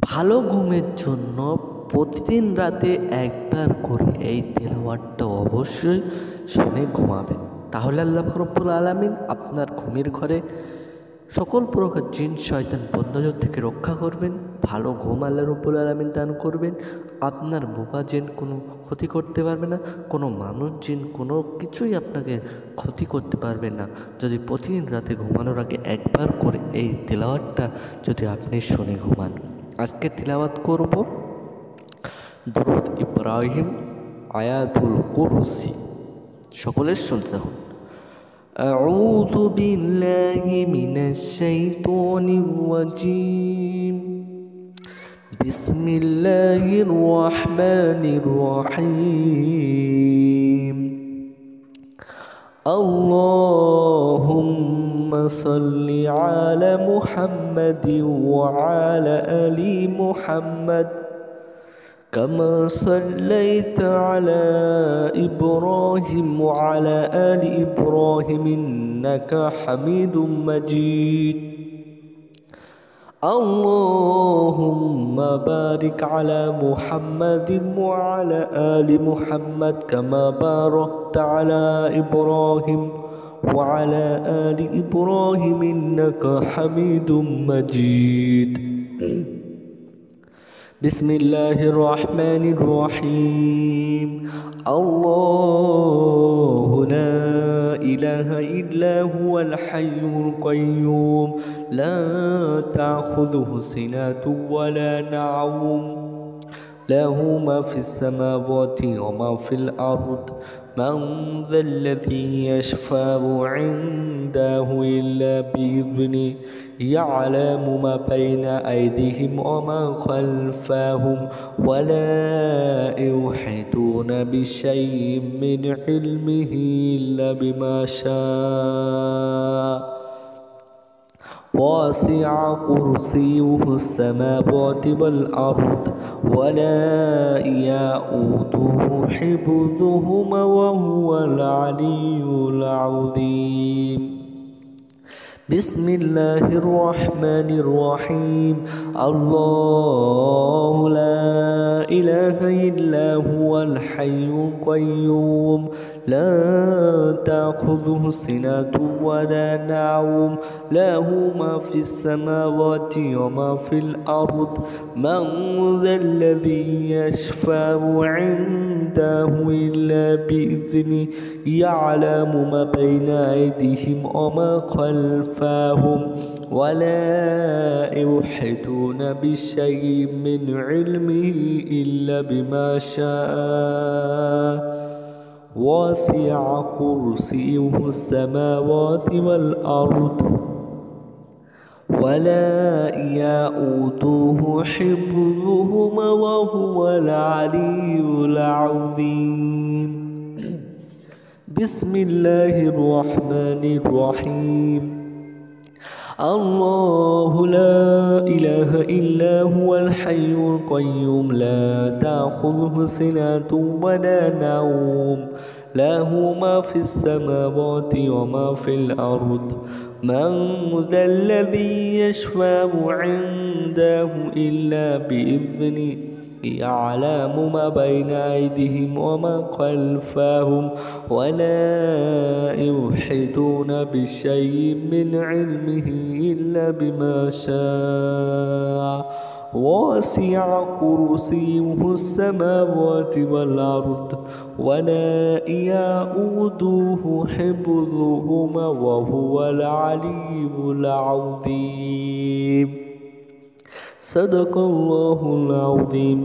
ভালো ঘুমের জন্য প্রতিদিন রাতে একবার করে এই তেলাওয়াতটা অবশ্যই শুনে ঘুমাবেন। তাহলে আল্লাহ রাব্বুল আলামিন আপনার ঘুমের ঘরে সকল প্রকার জিন শয়তান বদনজর থেকে রক্ষা করবেন। ভালো ঘুম আল্লাহ রাব্বুল আলামিন দান করবেন। আপনার বোবা জিন কোনো ক্ষতি করতে পারবে না, কোনো মানুষ জিন কোনো কিছুই আপনাকে ক্ষতি করতে পারবে না যদি প্রতিদিন রাতে ঘুমানোর আগে একবার করে এই তেলাওয়াতটা যদি আপনি শুনে ঘুমান। আজকে তিলাওয়াত করব দুরূদ ইব্রাহিম আয়াতুল কুরসি। সকলের শুনতে থাকুন। আউযু বিল্লাহি মিনাশ শাইতানির রাজীম। বিসমিল্লাহির রহমানির রহিম। আল্লাহুম্মা সাল্লি আলা মুহাম্মাদিন ওয়া আলা আলি মুহাম্মাদ কামা সাল্লাইতা আলা ইব্রাহিম ওয়া আলা আলি ইব্রাহিম ইন্নাকা হামিদুম মাজিদ। আল্লাহুম্মা বারিক আলা মুহাম্মাদিন ওয়া আলা আলি মুহাম্মাদ কামা বারাকতা আলা ইব্রাহিম ওয়া আলা আলি ইব্রাহিম ইন্নাকা হামিদুম মাজিদ। বিসমিল্লাহির রহমানির রহিম। আল্লাহু লা ইলাহা ইল্লা হুয়াল হাইয়ুল কাইয়্যুম লা তাখুযুহু সিনাতুন ওয়া লা নাওম লাহু মা ফিস সামাওয়াতি ওয়া মা ফিল আরদ মান যাল্লাযী ইয়াশফা'ু 'ইনদাহু ইল্লা বিইذনিহি ইয়া'লামু মা বাইনা আইদিহিম ওয়া মা খালফাহুম ওয়া লা ইউহিতুনা বিশাইইন মিন ইলমিহি ইল্লা বিমা শা'a واسع كرسيه السماوات والأرض ولا يئوده حفظهما وهو العلي العظيم. بسم الله الرحمن الرحيم. الله لا إله إلا هو الحي القيوم لا تأخذه سنة ولا نوم له ما في السماوات وما في الأرض من ذا الذي يشفع عنده إلا بإذنه يعلم ما بين أيديهم وما خلفهم ولا يحيطون بشيء من علمه إلا بما شاء وسع كرسيه السماوات والأرض ولا يئوده حفظهما وهو العلي العظيم. بسم الله الرحمن الرحيم. الله لا إله إلا هو الحي القيوم لا تأخذه سنة ولا نوم له ما في السماوات وما في الأرض من ذا الذي يشفع عنده إلا بإذنه يعلم ما بين أيديهم وما خلفهم ولا يحيطون بشيء من علمه إلا بما شاء وسع كرسيه السماوات والأرض ولا يئوده حفظهما وهو العلي العظيم. صدق الله العظيم.